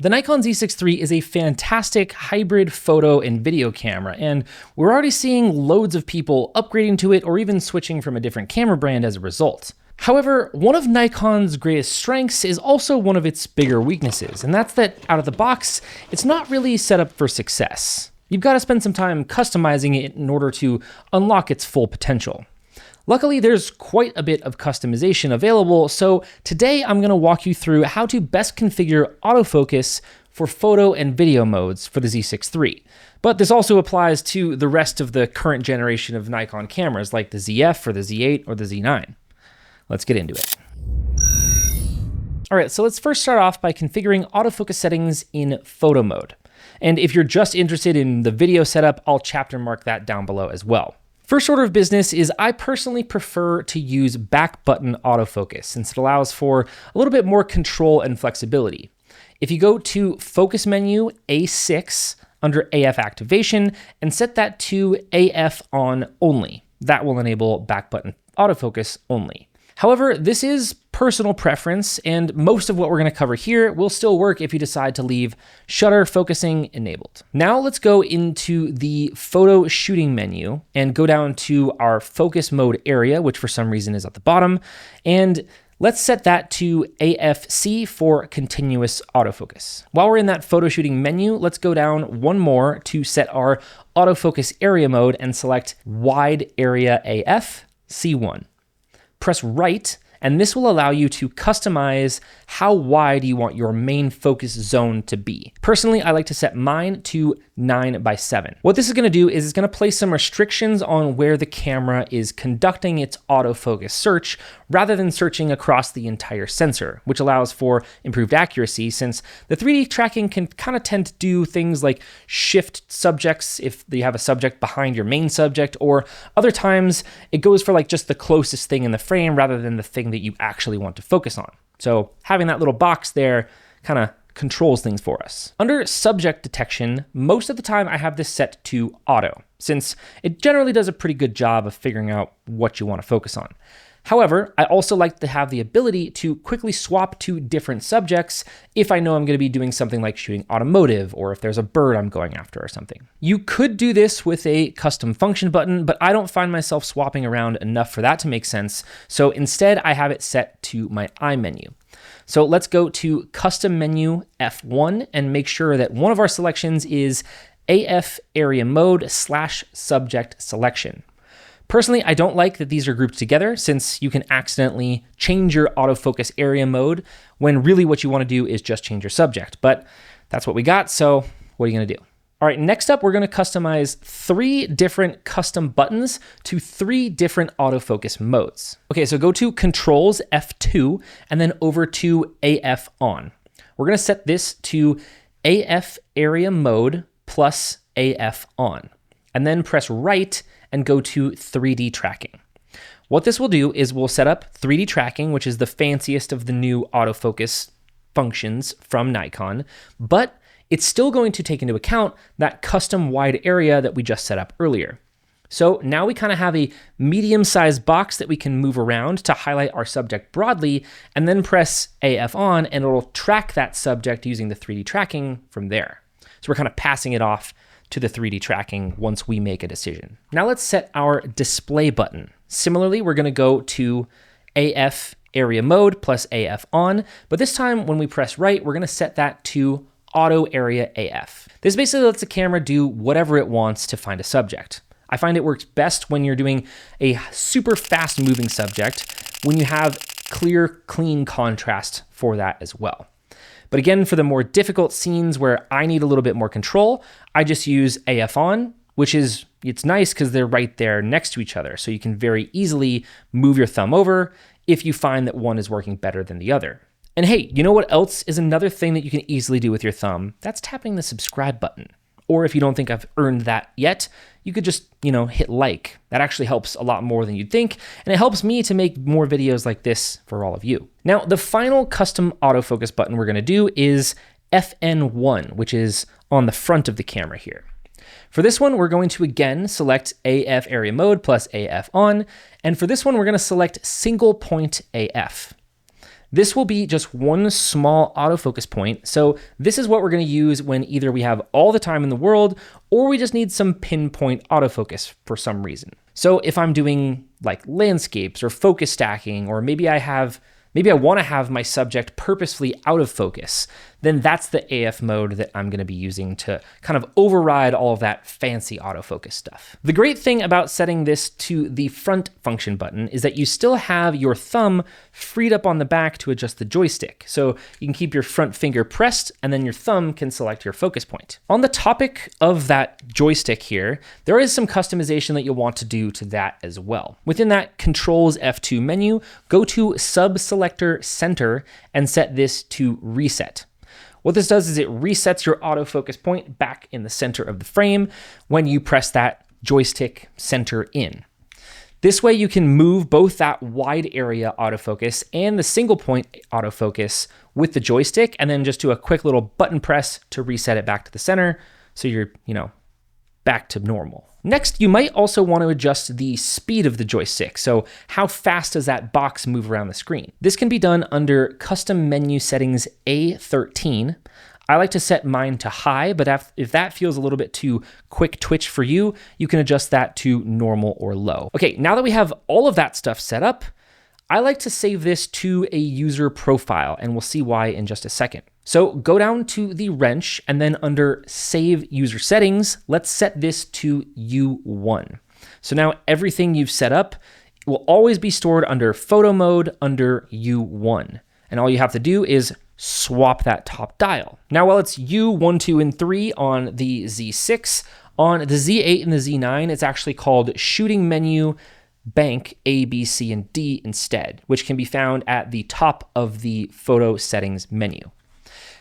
The Nikon Z6III is a fantastic hybrid photo and video camera, and we're already seeing loads of people upgrading to it or even switching from a different camera brand as a result. However, one of Nikon's greatest strengths is also one of its bigger weaknesses, and that's that out of the box, it's not really set up for success. You've got to spend some time customizing it in order to unlock its full potential. Luckily, there's quite a bit of customization available, so today I'm going to walk you through how to best configure autofocus for photo and video modes for the Z6III. But this also applies to the rest of the current generation of Nikon cameras like the ZF or the Z8 or the Z9. Let's get into it. All right, so let's first start off by configuring autofocus settings in photo mode. And if you're just interested in the video setup, I'll chapter mark that down below as well. First order of business is I personally prefer to use back button autofocus since it allows for a little bit more control and flexibility. If you go to Focus menu, A6, under AF activation, and set that to AF on only, that will enable back button autofocus only. However, this is personal preference, and most of what we're going to cover here will still work if you decide to leave shutter focusing enabled. Now let's go into the photo shooting menu and go down to our focus mode area, which for some reason is at the bottom, and let's set that to AFC for continuous autofocus. While we're in that photo shooting menu, let's go down one more to set our autofocus area mode and select wide area AF C1. Press right, and this will allow you to customize how wide you want your main focus zone to be. Personally, I like to set mine to 9:7. What this is going to do is it's going to place some restrictions on where the camera is conducting its autofocus search rather than searching across the entire sensor, which allows for improved accuracy since the 3D tracking can kind of tend to do things like shift subjects if you have a subject behind your main subject, or other times it goes for like just the closest thing in the frame rather than the thing that you actually want to focus on. So having that little box there kind of controls things for us. Under subject detection, most of the time I have this set to auto, since it generally does a pretty good job of figuring out what you want to focus on. However, I also like to have the ability to quickly swap to different subjects if I know I'm going to be doing something like shooting automotive, or if there's a bird I'm going after or something. You could do this with a custom function button, but I don't find myself swapping around enough for that to make sense. So instead I have it set to my eye menu. So let's go to custom menu F1 and make sure that one of our selections is AF area mode / subject selection. Personally, I don't like that these are grouped together since you can accidentally change your autofocus area mode when really what you want to do is just change your subject. But that's what we got, so what are you going to do? All right, next up, we're going to customize 3 different custom buttons to 3 different autofocus modes. Okay, so go to Controls F2 and then over to AF on. We're going to set this to AF area mode plus AF on, and then press right and go to 3D tracking. What this will do is we'll set up 3D tracking, which is the fanciest of the new autofocus functions from Nikon, but it's still going to take into account that custom wide area that we just set up earlier. So now we kind of have a medium-sized box that we can move around to highlight our subject broadly, and then press AF on, and it'll track that subject using the 3D tracking from there. So we're kind of passing it off to the 3D tracking once we make a decision. Now let's set our display button. Similarly, we're going to go to AF area mode plus AF on, but this time when we press right, we're going to set that to auto area AF. This basically lets the camera do whatever it wants to find a subject. I find it works best when you're doing a super fast moving subject when you have clear, clean contrast for that as well. But again, for the more difficult scenes where I need a little bit more control, I just use AF on, which is, it's nice because they're right there next to each other. So you can very easily move your thumb over if you find that one is working better than the other. And hey, you know what else is another thing that you can easily do with your thumb? That's tapping the subscribe button. Or if you don't think I've earned that yet, you could just, hit like. That actually helps a lot more than you'd think, and it helps me to make more videos like this for all of you. Now, the final custom autofocus button we're gonna do is FN1, which is on the front of the camera here. For this one, we're going to again select AF area mode plus AF on, and for this one, we're gonna select single point AF. This will be just one small autofocus point. So this is what we're going to use when either we have all the time in the world or we just need some pinpoint autofocus for some reason. So if I'm doing like landscapes or focus stacking, or maybe I want to have my subject purposefully out of focus, then that's the AF mode that I'm going to be using to kind of override all of that fancy autofocus stuff. The great thing about setting this to the front function button is that you still have your thumb freed up on the back to adjust the joystick. So you can keep your front finger pressed and then your thumb can select your focus point. On the topic of that joystick here, there is some customization that you'll want to do to that as well. Within that Controls F2 menu, go to Sub-Selector Center and set this to Reset. What this does is it resets your autofocus point back in the center of the frame when you press that joystick center in. This way you can move both that wide area autofocus and the single point autofocus with the joystick, and then just do a quick little button press to reset it back to the center so you're, back to normal. Next, you might also want to adjust the speed of the joystick. So how fast does that box move around the screen? This can be done under Custom Menu Settings A13. I like to set mine to high, but if that feels a little bit too quick twitch for you, you can adjust that to normal or low. Okay, now that we have all of that stuff set up, I like to save this to a user profile, and we'll see why in just a second. So go down to the wrench, and then under Save User Settings, let's set this to U1. So now everything you've set up will always be stored under photo mode under U1. And all you have to do is swap that top dial. Now, while it's U1, 2, and 3 on the Z6, on the Z8 and the Z9, it's actually called Shooting Menu Bank A, B, C, and D instead, which can be found at the top of the photo settings menu.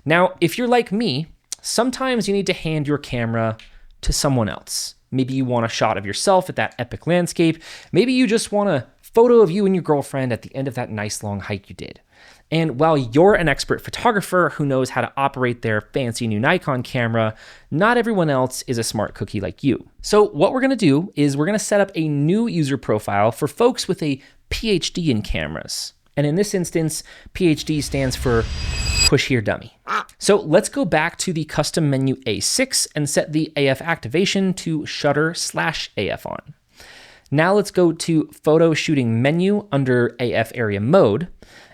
Now, if you're like me, sometimes you need to hand your camera to someone else. Maybe you want a shot of yourself at that epic landscape. Maybe you just want a photo of you and your girlfriend at the end of that nice long hike you did. And while you're an expert photographer who knows how to operate their fancy new Nikon camera, not everyone else is a smart cookie like you. So what we're gonna do is we're gonna set up a new user profile for folks with a PhD in cameras. And in this instance, PhD stands for Push Here Dummy. So let's go back to the custom menu A6 and set the AF activation to Shutter/AF on. Now let's go to Photo Shooting menu under AF Area Mode,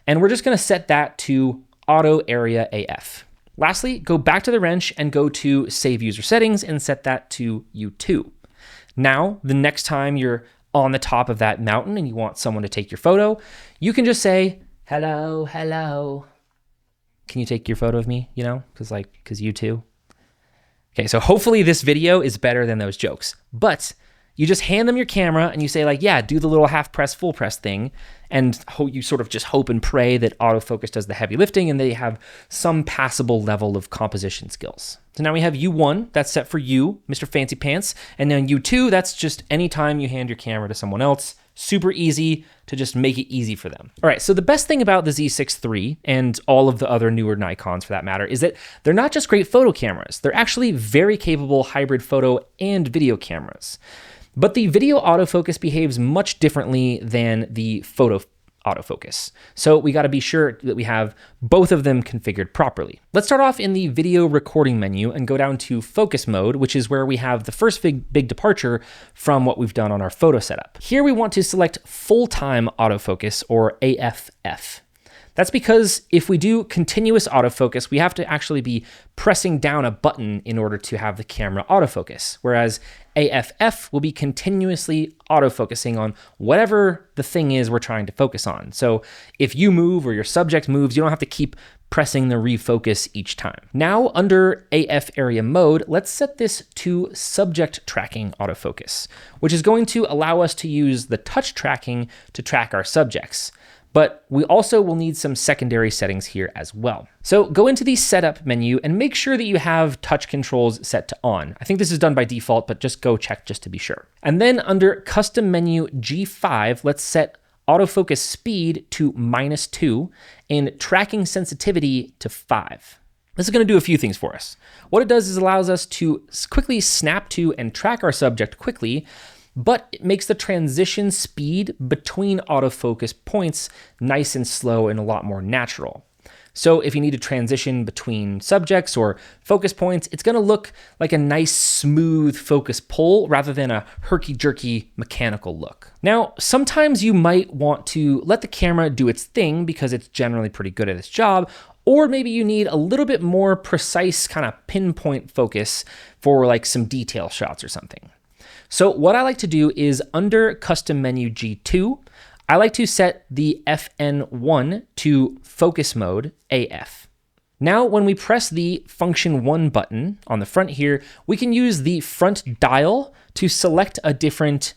and we're just gonna set that to Auto Area AF. Lastly, go back to the wrench and go to Save User Settings and set that to U2. Now, the next time you're on the top of that mountain and you want someone to take your photo, you can just say, hello, hello. Can you take your photo of me, because you too? Okay, so hopefully this video is better than those jokes, but you just hand them your camera and you say yeah, do the little half press, full press thing. And you sort of just hope and pray that autofocus does the heavy lifting and they have some passable level of composition skills. So now we have U1, that's set for you, Mr. Fancy Pants. And then U2, that's just anytime you hand your camera to someone else. Super easy to just make it easy for them. All right, so the best thing about the Z6 III and all of the other newer Nikons for that matter is that they're not just great photo cameras, they're actually very capable hybrid photo and video cameras. But the video autofocus behaves much differently than the photo autofocus. So we got to be sure that we have both of them configured properly. Let's start off in the video recording menu and go down to focus mode, which is where we have the first big departure from what we've done on our photo setup. Here we want to select full-time autofocus, or AFF. That's because if we do continuous autofocus, we have to actually be pressing down a button in order to have the camera autofocus, whereas AFF will be continuously autofocusing on whatever the thing is we're trying to focus on. So if you move or your subject moves, you don't have to keep pressing the refocus each time. Now under AF area mode, let's set this to subject tracking autofocus, which is going to allow us to use the touch tracking to track our subjects. But we also will need some secondary settings here as well. So go into the setup menu and make sure that you have touch controls set to on. I think this is done by default, but just go check just to be sure. And then under custom menu G5, let's set autofocus speed to -2 and tracking sensitivity to 5. This is going to do a few things for us. What it does is allows us to quickly snap to and track our subject quickly, but it makes the transition speed between autofocus points nice and slow and a lot more natural. So if you need to transition between subjects or focus points, it's going to look like a nice smooth focus pull rather than a herky-jerky mechanical look. Now, sometimes you might want to let the camera do its thing because it's generally pretty good at its job, or maybe you need a little bit more precise kind of pinpoint focus for like some detail shots or something. So what I like to do is under custom menu G2, I like to set the FN1 to focus mode AF. Now, when we press the function 1 button on the front here, we can use the front dial to select a different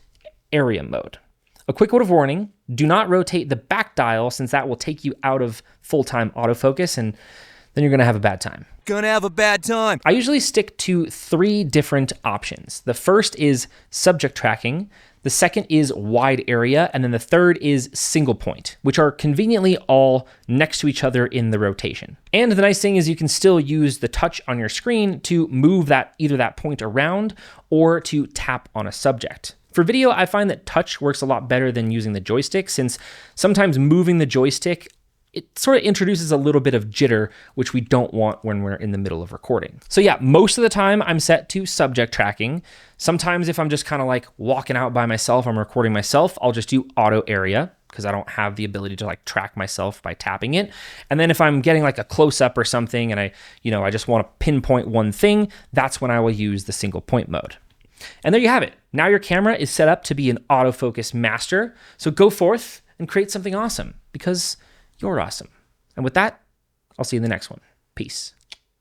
area mode. A quick word of warning, do not rotate the back dial since that will take you out of full-time autofocus and then you're gonna have a bad time. Gonna have a bad time. I usually stick to 3 different options. The first is subject tracking, the second is wide area, and then the third is single point, which are conveniently all next to each other in the rotation. And the nice thing is you can still use the touch on your screen to move either that point around or to tap on a subject. For video, I find that touch works a lot better than using the joystick, since sometimes moving the joystick, it sort of introduces a little bit of jitter, which we don't want when we're in the middle of recording. So yeah, most of the time I'm set to subject tracking. Sometimes if I'm just kind of like walking out by myself, I'm recording myself, I'll just do auto area because I don't have the ability to like track myself by tapping it. And then if I'm getting like a close up or something and I just want to pinpoint one thing, that's when I will use the single point mode. And there you have it. Now your camera is set up to be an autofocus master. So go forth and create something awesome because you're awesome. And with that, I'll see you in the next one. Peace.